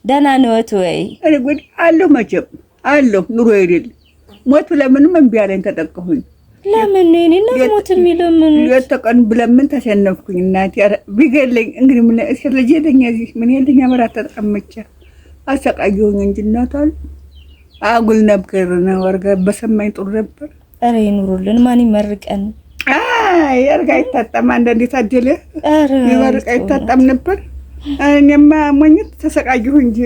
ደህና ነዎት ወይ? እኔ ጉድ አለው መቼም አለው ኑሮ አይደል ሞት ለምንም እምቢ አለኝ ተጠቀሁኝ። ለምን ነው እኔ ሞት የሚለምን ለተቀን ብለምን ተሸነፍኩኝ። እናቴ ቢገለኝ እንግዲህ ምን ስለዚህ ለኛ እዚህ ምን የለኛ መራት ተጠመቸ አሰቃየሁኝ እንጂ እናታል አጉል ነበር ነው ወርጋ በሰማኝ ጥሩ ነበር። ኧረ ይኑሩልን ማን ይመርቀን። ያርጋ ይታጣም አንዳንዴ ታደለ ይመርቃ ይታጣም ነበር። እኔማ ሞኝት ተሰቃየሁ እንጂ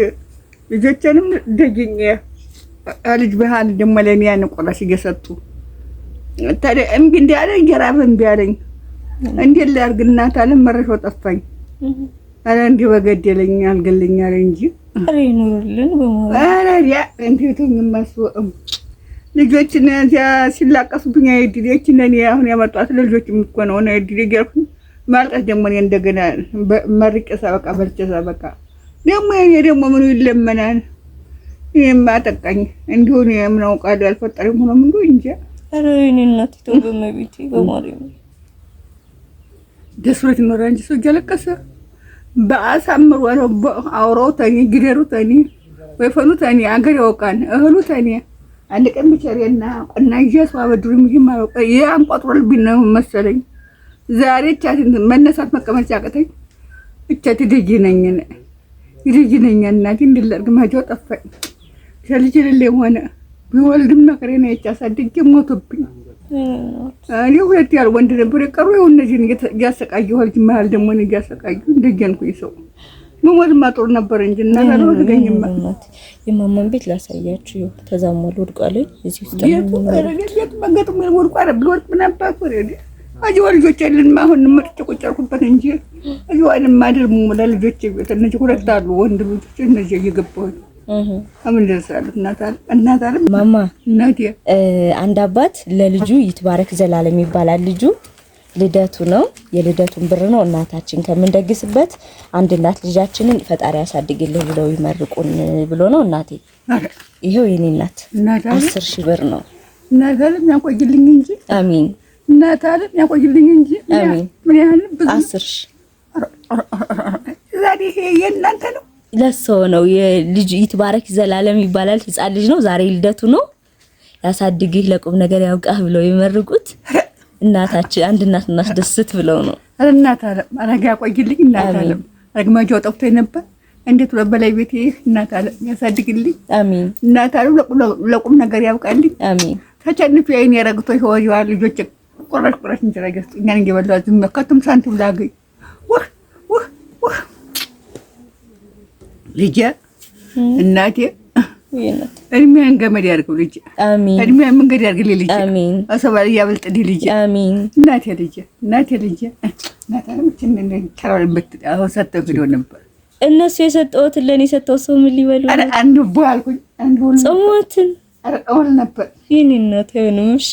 ልጆችንም ደጅኝ ልጅ በሃል ደሞ ለኔ ያን ቆራሽ እየሰጡ ታዲያ እምቢ እንዳለ እንጀራብ እምቢ አለኝ። እንዴት ላድርግ እናት አለ መረሻው ጠፋኝ። አረ እንዴ በገደለኝ አልገለኝ አለ እንጂ ኧረ ይኑሩልን በሞት አረ ያ እንዴቱኝ ማስወም ልጆችን ሲላቀሱብኝ አይድልች ነኝ አሁን ያመጣት ልጆች ምትኮነው ነው አይድል ያልኩኝ ማልቀስ ደግሞ እኔ እንደገና መርቄ ሳበቃ በልቼ ሳበቃ ደግሞ ምኑ ይለመናል። ይሄማ አጠቃኝ እንዲሁ ነው የምናው ቃል ያልፈጠረም ሆኖ ምን ነው እንጂ ኧረ እኔ እናት ተበመቢቲ በማርያም ደስረት ነው እንጂ ሰው ያለቀሰ በአሳምር ወለው አውራው ተኒ ግደሩ ተኒ ወይፈኑ ተኒ አገር ያውቃን እህሉ ተኒ አንድ ቀን ብቻሬና ቆናጂያስ አበድሩም ይማው ያን ቆጥሮልብኝ ነው መሰለኝ። ዛሬ ቻትን መነሳት መቀመጥ ያቀተኝ እቻት ደጅነኝነ ይደጅነኝ እናቴ እንድላርግ ማጆ ጠፋኝ። ስለዚህ ለሌ ሆነ ቢወልድም ነከረና ያሳድግ ሞቶብኝ። እኔ ሁለት ያል ወንድ ነበር የቀሩ እነዚህን ያሰቃየሁ ልጅ መሃል ደግሞ ነው ያሰቃዩ እንደጀንኩኝ ሰው መሞት ማጥሩ ነበር እንጂ እና ነው ተገኝማ የማማን ቤት ላሳያችሁ ተዛሟል ወድቋል እዚህ ውስጥ የት መንገቱ ምን ወድቋል ብሎት ምን አባቱ ወሬ አጅዋ ልጆች ያለን አሁን ምርጭ ቁጭርኩበት እንጂ አጅዋንም ማድርሙ ለልጆች ቤት እነዚህ ሁለት አሉ ወንድ ልጆች እነዚህ እየገባሁ አምን ደርሳሉ እናታል ማማ እናቴ አንድ አባት ለልጁ ይትባረክ ዘላለም ይባላል። ልጁ ልደቱ ነው የልደቱን ብር ነው እናታችን ከምንደግስበት አንድ እናት ልጃችንን ፈጣሪ ያሳድግልህ ብለው ይመርቁን ብሎ ነው እናቴ ይሄው የኔ እናት 10,000 ብር ነው እናታለም ያቆይልኝ እንጂ አሜን እናታለም ያቆይልኝ እንጂ አሜን ምን ያህል 10,000 ዛሬ ይሄ የእናንተ ነው ለሰው ነው የልጅ ይትባረክ ዘላለም ይባላል። ህፃን ልጅ ነው ዛሬ ልደቱ ነው ያሳድግህ ለቁም ነገር ያውቃህ ብለው ይመርቁት እናታችን አንድ እናት እናስደስት ብለው ነው። እናታለም አረጋ ያቆይልኝ እናታለም አግማጆ ጠፍቶ ነበር እንዴት ለበላይ ቤት እናታለም ያሳድግልኝ አሜን። እናታለም ለቁም ነገር ያውቃልኝ አሜን። ተጨንፍ ያይን ያረግቶ ይወያል ልጆች ቆራሽ እንጀራ ገዝቶ እኛን እንገበላው ዝም መከተም ሳንቲም ላገኝ ልጄ እናቴ እድሜን ገመድ ያርገው ልጄ አሜን። እድሜን መንገድ ያርግልኝ ልጄ አሜን። አሰባል ያበልጥልኝ ልጄ አሜን። እናቴ ልጄ እናታለም ትንነኝ ተራልበት አወሰተው ቪዲዮ ነበር እነሱ የሰጠውት ለኔ የሰጠው ሰው ምን ሊበሉ አረ አንዱ ባልኩኝ አንዱ ጾሞትን አረ አወል ነበር ይሄንነት ነው እሺ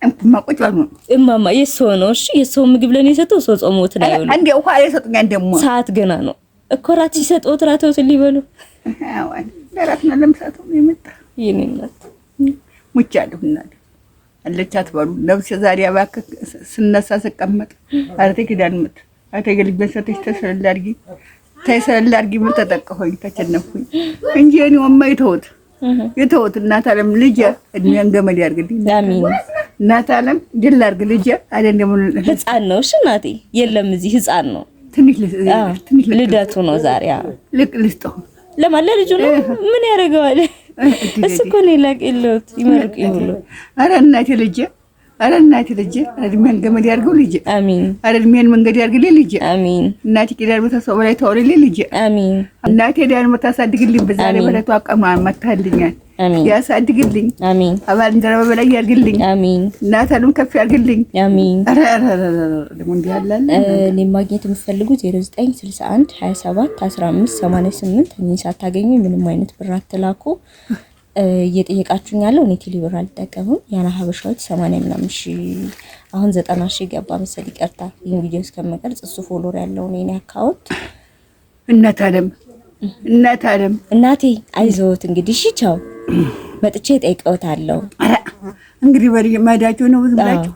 እንኩማ ቆጫሉ እማማ የሰው ነው እሺ የሰው ምግብ ለኔ የሰጠው ሰው ጾሞት ነው ያለው አንዴ ውሃ የሰጡኝ አንዴሞ ሰዓት ገና ነው እኮ ራት ሲሰጡት ራተውት ሊበሉ አዋን ደራት ነው ለምሳተው የመጣ ይሄንነት ሙቻለሁ እናት አለቻት ባሉ ነብስ ዛሬ አባከ ስነሳ ስቀመጥ አርቴ ኪዳንምት አተገልበሰ ተስተሰላርጊ ተሰላርጊ ምን ተጠቀሆኝ ተቸነፍኩኝ እንጂ እኔ ወማይተውት የተውት እናታለም ልጄ እድሜን ገመድ ያርግልኝ አሜን። እናታለም ድል አርግ ልጄ አይደለም ህፃን ነው እሺ እናቴ የለም እዚህ ህፃን ነው ትንሽ ልደቱ ነው ዛሬ ልስጠው ለማለ ልጁ ነው ምን ያደርገዋል እስኮ ነው ላቀለት ይመርቅ ይሁሉ አረ እናቴ ልጄ እድሜን ገመድ ያርገው ልጄ አሜን። አረ እድሜን መንገድ ያርግልኝ ልጄ አሜን። እናቴ ኪዳን በተሰው በላይ ተወርልኝ ልጄ አሜን። እናቴ ዳን መታሳድግልኝ በዛሬ በለቷ አቀማ መታልኛል አሜን። ያሳድግልኝ አሜን። አባል እንደረበ በላይ ያርግልኝ አሜን። እናታንም ከፍ ያርግልኝ አሜን። አረ ደግሞ እንዲያላል እኔ ማግኘት የምፈልጉት 0961 27 15 88 እኔ ሳታገኙ ምንም አይነት ብር አትላኩ እየጠየቃችሁኝ ያለው እኔ ቴሌብር አልጠቀምም ያና ሀበሻዎች 80 ምናምን ሺ አሁን 90 ሺ ገባ መሰል ይቀርታ ይሄን ቪዲዮ እስከመቀርጽ እሱ ፎሎወር ያለው እኔ አካውንት እናታለም እናቴ አይዞት እንግዲህ እሺ ቻው መጥቼ ጠይቀውታለሁ። እንግዲህ በሪ ማዳቸው ነው ዝም ብላችሁ